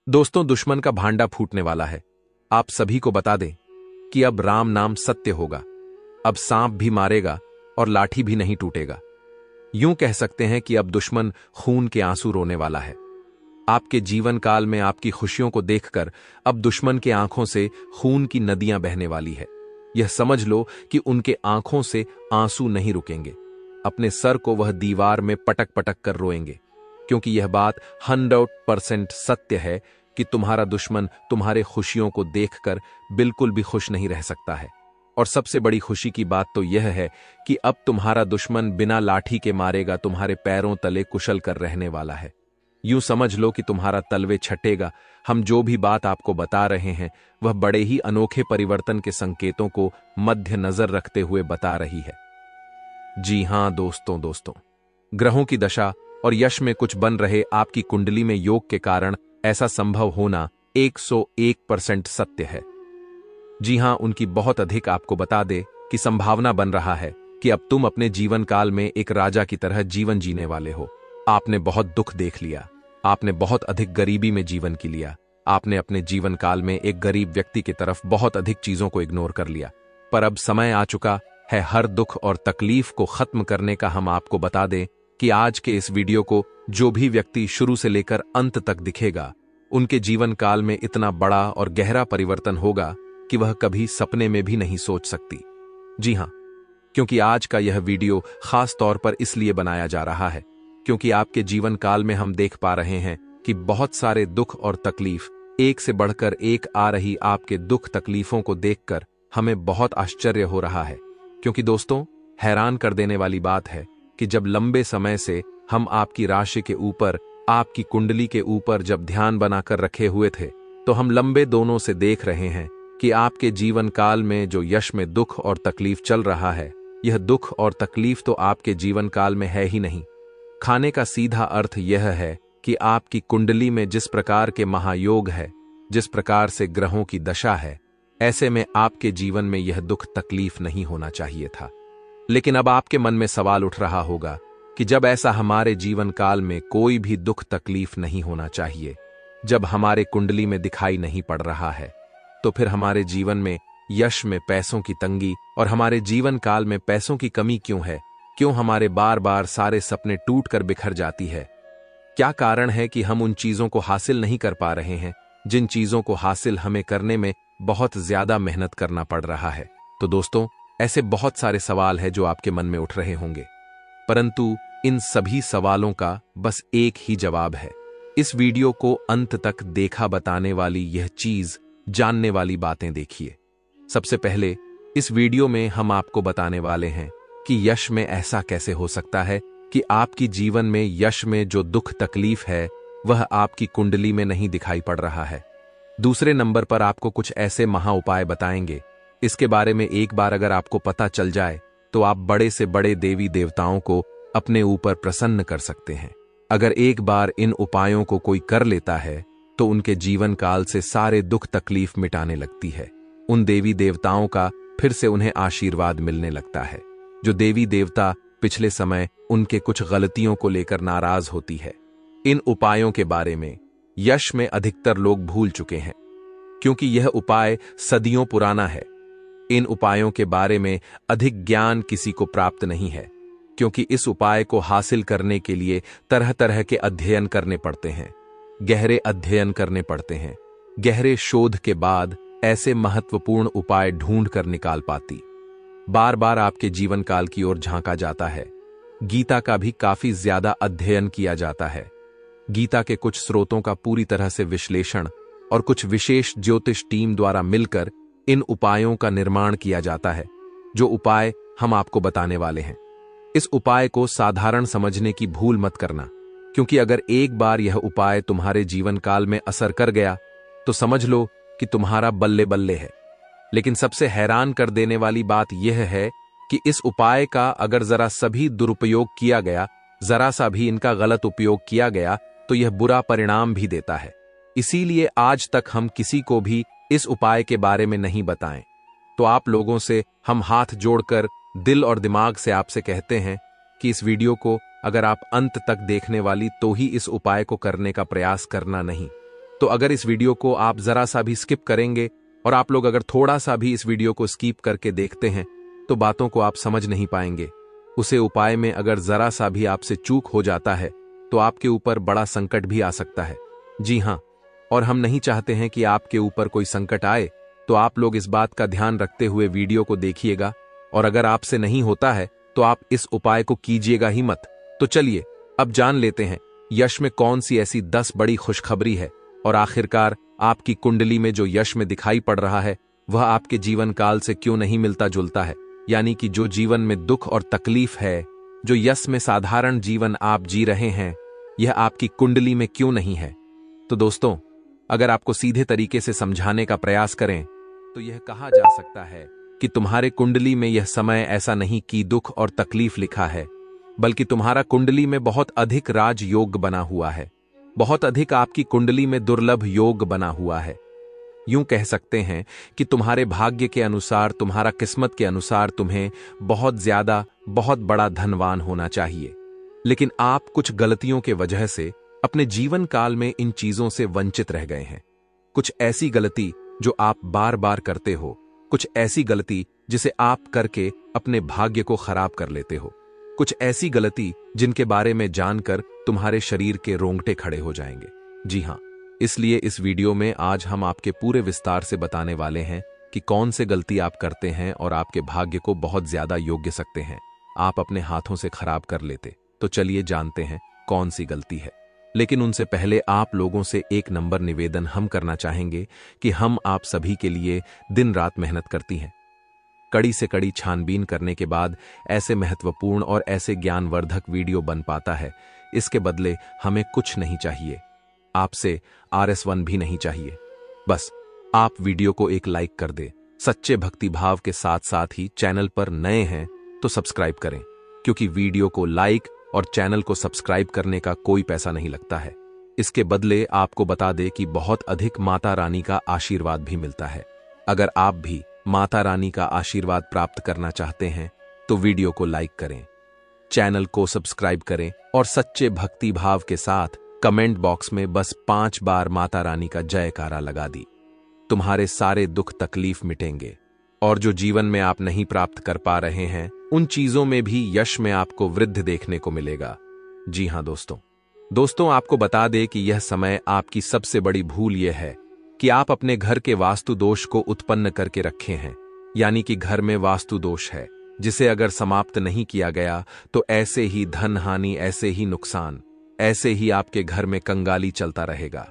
दोस्तों, दुश्मन का भांडा फूटने वाला है। आप सभी को बता दें कि अब राम नाम सत्य होगा। अब सांप भी मारेगा और लाठी भी नहीं टूटेगा। यूं कह सकते हैं कि अब दुश्मन खून के आंसू रोने वाला है। आपके जीवन काल में आपकी खुशियों को देखकर अब दुश्मन के आंखों से खून की नदियां बहने वाली है। यह समझ लो कि उनके आंखों से आंसू नहीं रुकेंगे। अपने सर को वह दीवार में पटक पटक कर रोएंगे, क्योंकि यह बात 100% सत्य है कि तुम्हारा दुश्मन तुम्हारे खुशियों को देखकर बिल्कुल भी खुश नहीं रह सकता है। और सबसे बड़ी खुशी की बात तो यह है कि अब तुम्हारा दुश्मन बिना लाठी के मारेगा तुम्हारे पैरों तले कुशल कर रहने वाला है। यूं समझ लो कि तुम्हारा तलवे छटेगा। हम जो भी बात आपको बता रहे हैं वह बड़े ही अनोखे परिवर्तन के संकेतों को मद्देनजर रखते हुए बता रही है। जी हां दोस्तों, ग्रहों की दशा और यश में कुछ बन रहे आपकी कुंडली में योग के कारण ऐसा संभव होना 101% सत्य है। जी हां, उनकी बहुत अधिक आपको बता दे कि संभावना बन रहा है कि अब तुम अपने जीवन काल में एक राजा की तरह जीवन जीने वाले हो। आपने बहुत दुख देख लिया, आपने बहुत अधिक गरीबी में जीवन की लिया, आपने अपने जीवन काल में एक गरीब व्यक्ति की तरफ बहुत अधिक चीजों को इग्नोर कर लिया। पर अब समय आ चुका है हर दुख और तकलीफ को खत्म करने का। हम आपको बता दें कि आज के इस वीडियो को जो भी व्यक्ति शुरू से लेकर अंत तक दिखेगा, उनके जीवन काल में इतना बड़ा और गहरा परिवर्तन होगा कि वह कभी सपने में भी नहीं सोच सकती। जी हां, क्योंकि आज का यह वीडियो खास तौर पर इसलिए बनाया जा रहा है क्योंकि आपके जीवन काल में हम देख पा रहे हैं कि बहुत सारे दुख और तकलीफ एक से बढ़कर एक आ रही। आपके दुख तकलीफों को देखकर हमें बहुत आश्चर्य हो रहा है, क्योंकि दोस्तों, हैरान कर देने वाली बात है कि जब लंबे समय से हम आपकी राशि के ऊपर, आपकी कुंडली के ऊपर जब ध्यान बनाकर रखे हुए थे, तो हम लंबे दोनों से देख रहे हैं कि आपके जीवन काल में जो यश में दुख और तकलीफ चल रहा है, यह दुख और तकलीफ तो आपके जीवन काल में है ही नहीं। खाने का सीधा अर्थ यह है कि आपकी कुंडली में जिस प्रकार के महायोग है, जिस प्रकार से ग्रहों की दशा है, ऐसे में आपके जीवन में यह दुख तकलीफ नहीं होना चाहिए था। लेकिन अब आपके मन में सवाल उठ रहा होगा कि जब ऐसा हमारे जीवन काल में कोई भी दुख तकलीफ नहीं होना चाहिए, जब हमारे कुंडली में दिखाई नहीं पड़ रहा है, तो फिर हमारे जीवन में यश में पैसों की तंगी और हमारे जीवन काल में पैसों की कमी क्यों है? क्यों हमारे बार बार सारे सपने टूट कर बिखर जाती है? क्या कारण है कि हम उन चीजों को हासिल नहीं कर पा रहे हैं जिन चीजों को हासिल हमें करने में बहुत ज्यादा मेहनत करना पड़ रहा है? तो दोस्तों, ऐसे बहुत सारे सवाल हैं जो आपके मन में उठ रहे होंगे, परंतु इन सभी सवालों का बस एक ही जवाब है। इस वीडियो को अंत तक देखा बताने वाली यह चीज, जानने वाली बातें देखिए। सबसे पहले इस वीडियो में हम आपको बताने वाले हैं कि यश में ऐसा कैसे हो सकता है कि आपकी जीवन में यश में जो दुख तकलीफ है वह आपकी कुंडली में नहीं दिखाई पड़ रहा है। दूसरे नंबर पर आपको कुछ ऐसे महा उपाय बताएंगे, इसके बारे में एक बार अगर आपको पता चल जाए तो आप बड़े से बड़े देवी देवताओं को अपने ऊपर प्रसन्न कर सकते हैं। अगर एक बार इन उपायों को कोई कर लेता है तो उनके जीवन काल से सारे दुख तकलीफ मिटाने लगती है। उन देवी देवताओं का फिर से उन्हें आशीर्वाद मिलने लगता है। जो देवी देवता पिछले समय उनके कुछ गलतियों को लेकर नाराज होती है। इन उपायों के बारे में यश में अधिकतर लोग भूल चुके हैं, क्योंकि यह उपाय सदियों पुराना है। इन उपायों के बारे में अधिक ज्ञान किसी को प्राप्त नहीं है, क्योंकि इस उपाय को हासिल करने के लिए तरह तरह के अध्ययन करने पड़ते हैं, गहरे अध्ययन करने पड़ते हैं। गहरे शोध के बाद ऐसे महत्वपूर्ण उपाय ढूंढ कर निकाल पाती। बार बार आपके जीवन काल की ओर झांका जाता है। गीता का भी काफी ज्यादा अध्ययन किया जाता है। गीता के कुछ स्रोतों का पूरी तरह से विश्लेषण और कुछ विशेष ज्योतिष टीम द्वारा मिलकर इन उपायों का निर्माण किया जाता है, जो उपाय हम आपको बताने वाले हैं। इस उपाय को साधारण समझने की भूल मत करना, क्योंकि अगर एक बार यह उपाय तुम्हारे जीवन काल में असर कर गया तो समझ लो कि तुम्हारा बल्ले बल्ले है। लेकिन सबसे हैरान कर देने वाली बात यह है कि इस उपाय का अगर जरा सभी दुरुपयोग किया गया, जरा सा भी इनका गलत उपयोग किया गया, तो यह बुरा परिणाम भी देता है। इसीलिए आज तक हम किसी को भी इस उपाय के बारे में नहीं बताएं। तो आप लोगों से हम हाथ जोड़कर दिल और दिमाग से आपसे कहते हैं कि इस वीडियो को अगर आप अंत तक देखने वाली तो ही इस उपाय को करने का प्रयास करना नहीं, तो अगर इस वीडियो को आप जरा सा भी स्किप करेंगे और आप लोग अगर थोड़ा सा भी इस वीडियो को स्किप करके देखते हैं तो बातों को आप समझ नहीं पाएंगे। उसे उपाय में अगर जरा सा भी आपसे चूक हो जाता है तो आपके ऊपर बड़ा संकट भी आ सकता है। जी हाँ, और हम नहीं चाहते हैं कि आपके ऊपर कोई संकट आए, तो आप लोग इस बात का ध्यान रखते हुए वीडियो को देखिएगा, और अगर आपसे नहीं होता है तो आप इस उपाय को कीजिएगा ही मत। तो चलिए अब जान लेते हैं यश में कौन सी ऐसी 10 बड़ी खुशखबरी है, और आखिरकार आपकी कुंडली में जो यश में दिखाई पड़ रहा है वह आपके जीवन काल से क्यों नहीं मिलता जुलता है। यानी कि जो जीवन में दुख और तकलीफ है, जो यश में साधारण जीवन आप जी रहे हैं, यह आपकी कुंडली में क्यों नहीं है। तो दोस्तों, अगर आपको सीधे तरीके से समझाने का प्रयास करें तो यह कहा जा सकता है कि तुम्हारे कुंडली में यह समय ऐसा नहीं कि दुख और तकलीफ लिखा है, बल्कि तुम्हारा कुंडली में बहुत अधिक राज योग बना हुआ है। बहुत अधिक आपकी कुंडली में दुर्लभ योग बना हुआ है। यूं कह सकते हैं कि तुम्हारे भाग्य के अनुसार, तुम्हारा किस्मत के अनुसार तुम्हें बहुत ज्यादा, बहुत बड़ा धनवान होना चाहिए, लेकिन आप कुछ गलतियों के वजह से अपने जीवन काल में इन चीजों से वंचित रह गए हैं। कुछ ऐसी गलती जो आप बार बार करते हो, कुछ ऐसी गलती जिसे आप करके अपने भाग्य को खराब कर लेते हो, कुछ ऐसी गलती जिनके बारे में जानकर तुम्हारे शरीर के रोंगटे खड़े हो जाएंगे। जी हां, इसलिए इस वीडियो में आज हम आपके पूरे विस्तार से बताने वाले हैं कि कौन से गलती आप करते हैं और आपके भाग्य को बहुत ज्यादा योग्य सकते हैं आप अपने हाथों से खराब कर लेते। तो चलिए जानते हैं कौन सी गलती है। लेकिन उनसे पहले आप लोगों से एक नंबर निवेदन हम करना चाहेंगे कि हम आप सभी के लिए दिन रात मेहनत करती हैं। कड़ी से कड़ी छानबीन करने के बाद ऐसे महत्वपूर्ण और ऐसे ज्ञानवर्धक वीडियो बन पाता है। इसके बदले हमें कुछ नहीं चाहिए, आपसे RS1 भी नहीं चाहिए। बस आप वीडियो को एक लाइक कर दे। सच्चे भक्ति भाव के साथ साथ ही चैनल पर नए हैं तो सब्सक्राइब करें, क्योंकि वीडियो को लाइक और चैनल को सब्सक्राइब करने का कोई पैसा नहीं लगता है। इसके बदले आपको बता दे कि बहुत अधिक माता रानी का आशीर्वाद भी मिलता है। अगर आप भी माता रानी का आशीर्वाद प्राप्त करना चाहते हैं तो वीडियो को लाइक करें, चैनल को सब्सक्राइब करें और सच्चे भक्ति भाव के साथ कमेंट बॉक्स में बस 5 बार माता रानी का जयकारा लगा दी। तुम्हारे सारे दुख तकलीफ मिटेंगे, और जो जीवन में आप नहीं प्राप्त कर पा रहे हैं उन चीजों में भी यश में आपको वृद्धि देखने को मिलेगा। जी हां दोस्तों, आपको बता दें कि यह समय आपकी सबसे बड़ी भूल यह है कि आप अपने घर के वास्तु दोष को उत्पन्न करके रखे हैं। यानी कि घर में वास्तु दोष है जिसे अगर समाप्त नहीं किया गया तो ऐसे ही धन हानि, ऐसे ही नुकसान, ऐसे ही आपके घर में कंगाली चलता रहेगा।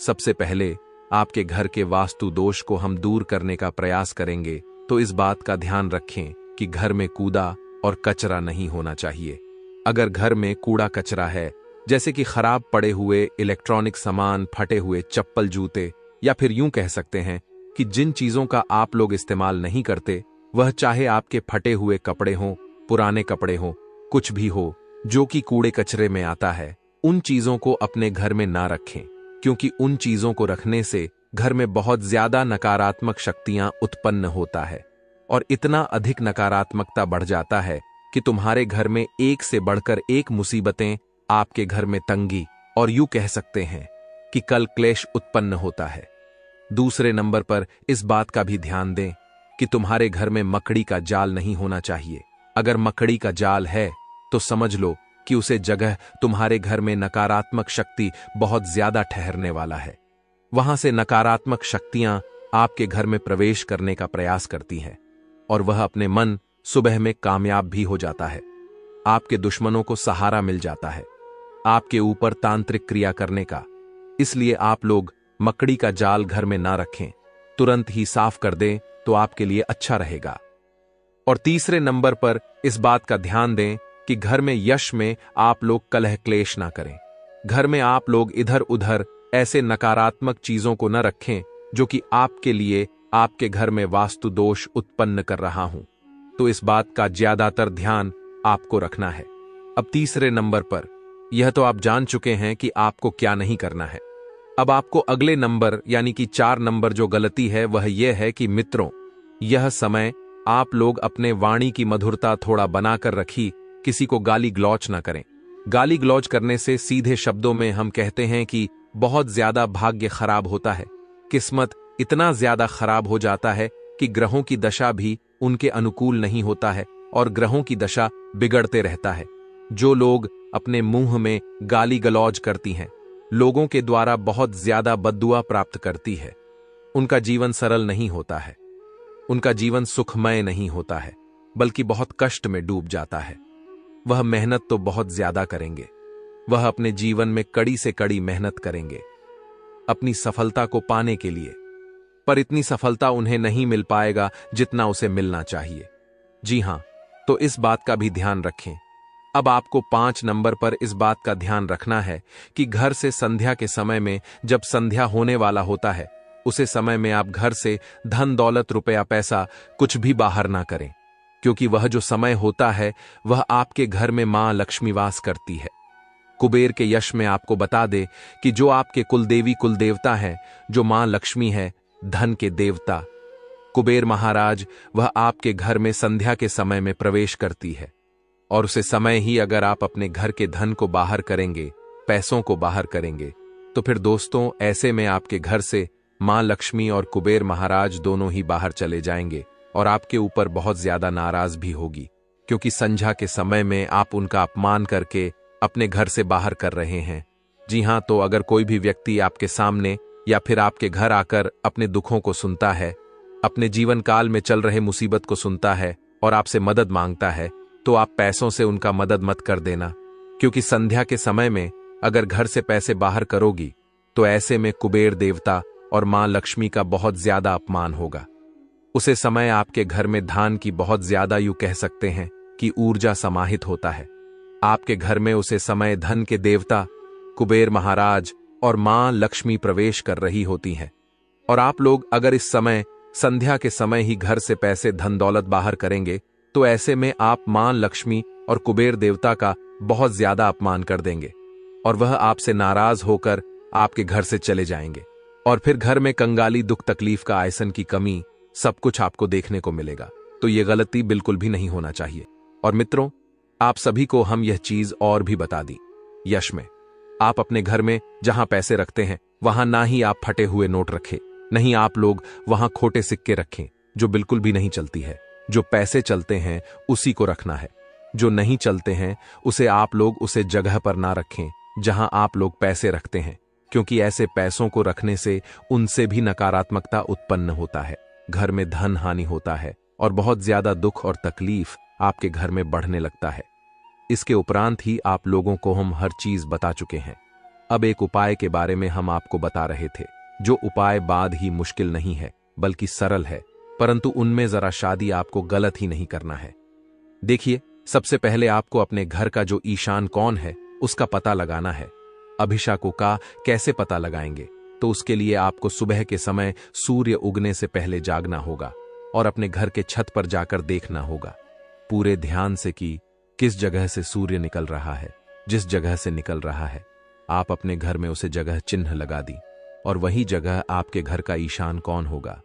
सबसे पहले आपके घर के वास्तु दोष को हम दूर करने का प्रयास करेंगे, तो इस बात का ध्यान रखें कि घर में कूड़ा और कचरा नहीं होना चाहिए। अगर घर में कूड़ा कचरा है, जैसे कि खराब पड़े हुए इलेक्ट्रॉनिक सामान, फटे हुए चप्पल, जूते, या फिर यूं कह सकते हैं कि जिन चीजों का आप लोग इस्तेमाल नहीं करते, वह चाहे आपके फटे हुए कपड़े हों, पुराने कपड़े हों, कुछ भी हो जो कि कूड़े कचरे में आता है, उन चीजों को अपने घर में ना रखें, क्योंकि उन चीजों को रखने से घर में बहुत ज्यादा नकारात्मक शक्तियां उत्पन्न होता है, और इतना अधिक नकारात्मकता बढ़ जाता है कि तुम्हारे घर में एक से बढ़कर एक मुसीबतें, आपके घर में तंगी और यूं कह सकते हैं कि कल क्लेश उत्पन्न होता है। दूसरे नंबर पर इस बात का भी ध्यान दें कि तुम्हारे घर में मकड़ी का जाल नहीं होना चाहिए। अगर मकड़ी का जाल है तो समझ लो कि उसे जगह तुम्हारे घर में नकारात्मक शक्ति बहुत ज्यादा ठहरने वाला है। वहां से नकारात्मक शक्तियां आपके घर में प्रवेश करने का प्रयास करती हैं, और वह अपने मन सुबह में कामयाब भी हो जाता है। आपके दुश्मनों को सहारा मिल जाता है आपके ऊपर तांत्रिक क्रिया करने का। इसलिए आप लोग मकड़ी का जाल घर में ना रखें, तुरंत ही साफ कर दें तो आपके लिए अच्छा रहेगा। और तीसरे नंबर पर इस बात का ध्यान दें कि घर में यश में आप लोग कलह क्लेश ना करें। घर में आप लोग इधर उधर ऐसे नकारात्मक चीजों को न रखें जो कि आपके लिए आपके घर में वास्तु दोष उत्पन्न कर रहा हूं। तो इस बात का ज्यादातर ध्यान आपको रखना है। अब तीसरे नंबर पर यह तो आप जान चुके हैं कि आपको क्या नहीं करना है। अब आपको अगले नंबर यानी कि 4 नंबर जो गलती है वह यह है कि मित्रों, यह समय आप लोग अपने वाणी की मधुरता थोड़ा बनाकर रखी, किसी को गाली गलौच ना करें। गाली गलौच करने से सीधे शब्दों में हम कहते हैं कि बहुत ज्यादा भाग्य खराब होता है। किस्मत इतना ज्यादा खराब हो जाता है कि ग्रहों की दशा भी उनके अनुकूल नहीं होता है और ग्रहों की दशा बिगड़ते रहता है। जो लोग अपने मुंह में गाली गलौज करती हैं, लोगों के द्वारा बहुत ज्यादा बद्दुआ प्राप्त करती है, उनका जीवन सरल नहीं होता है, उनका जीवन सुखमय नहीं होता है, बल्कि बहुत कष्ट में डूब जाता है। वह मेहनत तो बहुत ज्यादा करेंगे, वह अपने जीवन में कड़ी से कड़ी मेहनत करेंगे अपनी सफलता को पाने के लिए, पर इतनी सफलता उन्हें नहीं मिल पाएगा जितना उसे मिलना चाहिए। जी हां, तो इस बात का भी ध्यान रखें। अब आपको 5 नंबर पर इस बात का ध्यान रखना है कि घर से संध्या के समय में, जब संध्या होने वाला होता है, उसे समय में आप घर से धन दौलत रुपया पैसा कुछ भी बाहर ना करें, क्योंकि वह जो समय होता है वह आपके घर में मां लक्ष्मी वास करती है। कुबेर के यश में आपको बता दे कि जो आपके कुलदेवी कुलदेवता हैं, जो मां लक्ष्मी है, धन के देवता कुबेर महाराज, वह आपके घर में संध्या के समय में प्रवेश करती है। और उसे समय ही अगर आप अपने घर के धन को बाहर करेंगे, पैसों को बाहर करेंगे, तो फिर दोस्तों ऐसे में आपके घर से मां लक्ष्मी और कुबेर महाराज दोनों ही बाहर चले जाएंगे और आपके ऊपर बहुत ज्यादा नाराज भी होगी, क्योंकि संध्या के समय में आप उनका अपमान करके अपने घर से बाहर कर रहे हैं। जी हां, तो अगर कोई भी व्यक्ति आपके सामने या फिर आपके घर आकर अपने दुखों को सुनता है, अपने जीवन काल में चल रहे मुसीबत को सुनता है और आपसे मदद मांगता है, तो आप पैसों से उनका मदद मत कर देना, क्योंकि संध्या के समय में अगर घर से पैसे बाहर करोगी तो ऐसे में कुबेर देवता और मां लक्ष्मी का बहुत ज्यादा अपमान होगा। उसे समय आपके घर में धान की बहुत ज्यादा, यूं कह सकते हैं कि ऊर्जा समाहित होता है। आपके घर में उसे समय धन के देवता कुबेर महाराज और मां लक्ष्मी प्रवेश कर रही होती हैं। और आप लोग अगर इस समय संध्या के समय ही घर से पैसे धन दौलत बाहर करेंगे, तो ऐसे में आप मां लक्ष्मी और कुबेर देवता का बहुत ज्यादा अपमान कर देंगे और वह आपसे नाराज होकर आपके घर से चले जाएंगे। और फिर घर में कंगाली, दुख तकलीफ का, आयसन की कमी, सब कुछ आपको देखने को मिलेगा। तो ये गलती बिल्कुल भी नहीं होना चाहिए। और मित्रों, आप सभी को हम यह चीज और भी बता दी, यश में आप अपने घर में जहां पैसे रखते हैं वहां ना ही आप फटे हुए नोट रखें, नहीं आप लोग वहां खोटे सिक्के रखें, जो बिल्कुल भी नहीं चलती है। जो पैसे चलते हैं उसी को रखना है, जो नहीं चलते हैं उसे आप लोग उसे जगह पर ना रखें जहां आप लोग पैसे रखते हैं, क्योंकि ऐसे पैसों को रखने से उनसे भी नकारात्मकता उत्पन्न होता है, घर में धन हानि होता है और बहुत ज्यादा दुख और तकलीफ आपके घर में बढ़ने लगता है। इसके उपरांत ही आप लोगों को हम हर चीज बता चुके हैं। अब एक उपाय के बारे में हम आपको बता रहे थे, जो उपाय बाद ही मुश्किल नहीं है बल्कि सरल है, परंतु उनमें जरा शादी आपको गलत ही नहीं करना है। देखिए, सबसे पहले आपको अपने घर का जो ईशान कौन है उसका पता लगाना है। अभिषाकों का कैसे पता लगाएंगे? तो उसके लिए आपको सुबह के समय सूर्य उगने से पहले जागना होगा और अपने घर के छत पर जाकर देखना होगा पूरे ध्यान से कि किस जगह से सूर्य निकल रहा है। जिस जगह से निकल रहा है आप अपने घर में उसे जगह चिन्ह लगा दी और वही जगह आपके घर का ईशान कौन होगा।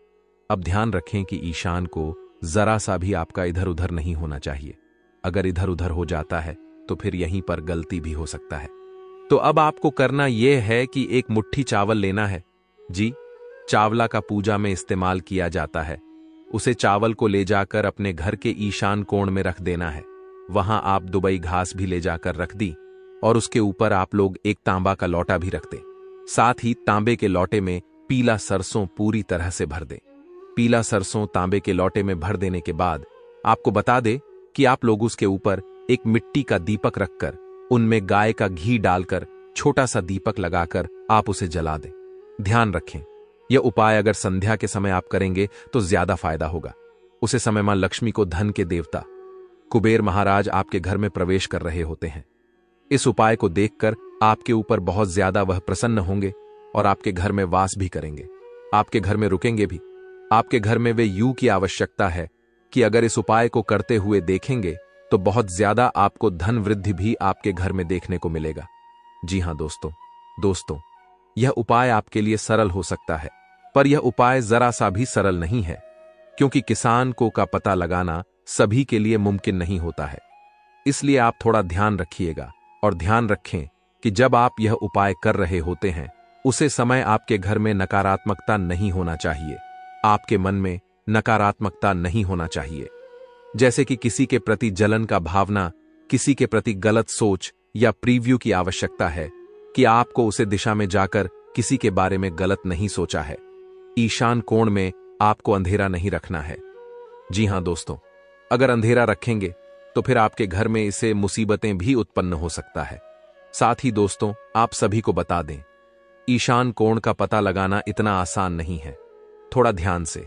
अब ध्यान रखें कि ईशान को जरा सा भी आपका इधर उधर नहीं होना चाहिए। अगर इधर उधर हो जाता है तो फिर यहीं पर गलती भी हो सकता है। तो अब आपको करना यह है कि एक मुट्ठी चावल लेना है। जी, चावला का पूजा में इस्तेमाल किया जाता है। उसे चावल को ले जाकर अपने घर के ईशान कोण में रख देना है। वहां आप दुबई घास भी ले जाकर रख दी और उसके ऊपर आप लोग एक तांबा का लौटा भी रख दें। साथ ही तांबे के लौटे में पीला सरसों पूरी तरह से भर दें। पीला सरसों तांबे के लौटे में भर देने के बाद आपको बता दे कि आप लोग उसके ऊपर एक मिट्टी का दीपक रखकर उनमें गाय का घी डालकर छोटा सा दीपक लगाकर आप उसे जला दें। ध्यान रखें, यह उपाय अगर संध्या के समय आप करेंगे तो ज्यादा फायदा होगा। उसे समय मां लक्ष्मी को धन के देवता कुबेर महाराज आपके घर में प्रवेश कर रहे होते हैं। इस उपाय को देखकर आपके ऊपर बहुत ज्यादा वह प्रसन्न होंगे और आपके घर में वास भी करेंगे, आपके घर में रुकेंगे भी। आपके घर में वे यूं की आवश्यकता है कि अगर इस उपाय को करते हुए देखेंगे तो बहुत ज्यादा आपको धन वृद्धि भी आपके घर में देखने को मिलेगा। जी हां दोस्तों, यह उपाय आपके लिए सरल हो सकता है, पर यह उपाय जरा सा भी सरल नहीं है, क्योंकि किसान को का पता लगाना सभी के लिए मुमकिन नहीं होता है। इसलिए आप थोड़ा ध्यान रखिएगा और ध्यान रखें कि जब आप यह उपाय कर रहे होते हैं उसे समय आपके घर में नकारात्मकता नहीं होना चाहिए। आपके मन में नकारात्मकता नहीं होना चाहिए, जैसे कि किसी के प्रति जलन का भावना, किसी के प्रति गलत सोच या प्रीव्यू की आवश्यकता है कि आपको उसे दिशा में जाकर किसी के बारे में गलत नहीं सोचा है। ईशान कोण में आपको अंधेरा नहीं रखना है। जी हां दोस्तों, अगर अंधेरा रखेंगे तो फिर आपके घर में इससे मुसीबतें भी उत्पन्न हो सकता है। साथ ही दोस्तों, आप सभी को बता दें, ईशान कोण का पता लगाना इतना आसान नहीं है, थोड़ा ध्यान से।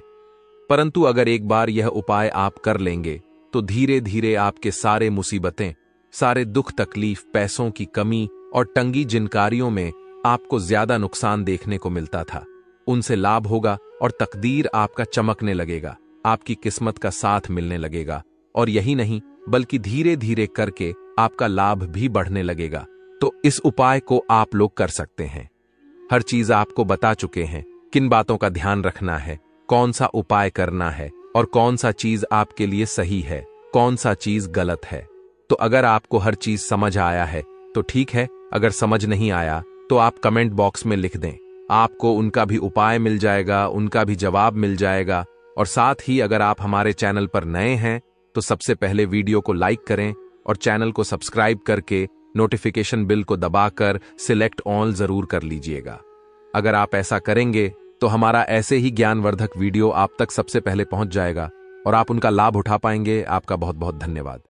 परंतु अगर एक बार यह उपाय आप कर लेंगे तो धीरे धीरे आपके सारे मुसीबतें, सारे दुख तकलीफ, पैसों की कमी और टंगी जिन कार्यों में आपको ज्यादा नुकसान देखने को मिलता था, उनसे लाभ होगा और तकदीर आपका चमकने लगेगा, आपकी किस्मत का साथ मिलने लगेगा। और यही नहीं, बल्कि धीरे धीरे करके आपका लाभ भी बढ़ने लगेगा। तो इस उपाय को आप लोग कर सकते हैं। हर चीज आपको बता चुके हैं, किन बातों का ध्यान रखना है, कौन सा उपाय करना है और कौन सा चीज आपके लिए सही है, कौन सा चीज गलत है। तो अगर आपको हर चीज समझ आया है तो ठीक है, अगर समझ नहीं आया तो आप कमेंट बॉक्स में लिख दें, आपको उनका भी उपाय मिल जाएगा, उनका भी जवाब मिल जाएगा। और साथ ही अगर आप हमारे चैनल पर नए हैं तो सबसे पहले वीडियो को लाइक करें और चैनल को सब्सक्राइब करके नोटिफिकेशन बिल को दबाकर सिलेक्ट ऑल जरूर कर लीजिएगा। अगर आप ऐसा करेंगे तो हमारा ऐसे ही ज्ञानवर्धक वीडियो आप तक सबसे पहले पहुंच जाएगा और आप उनका लाभ उठा पाएंगे। आपका बहुत बहुत धन्यवाद।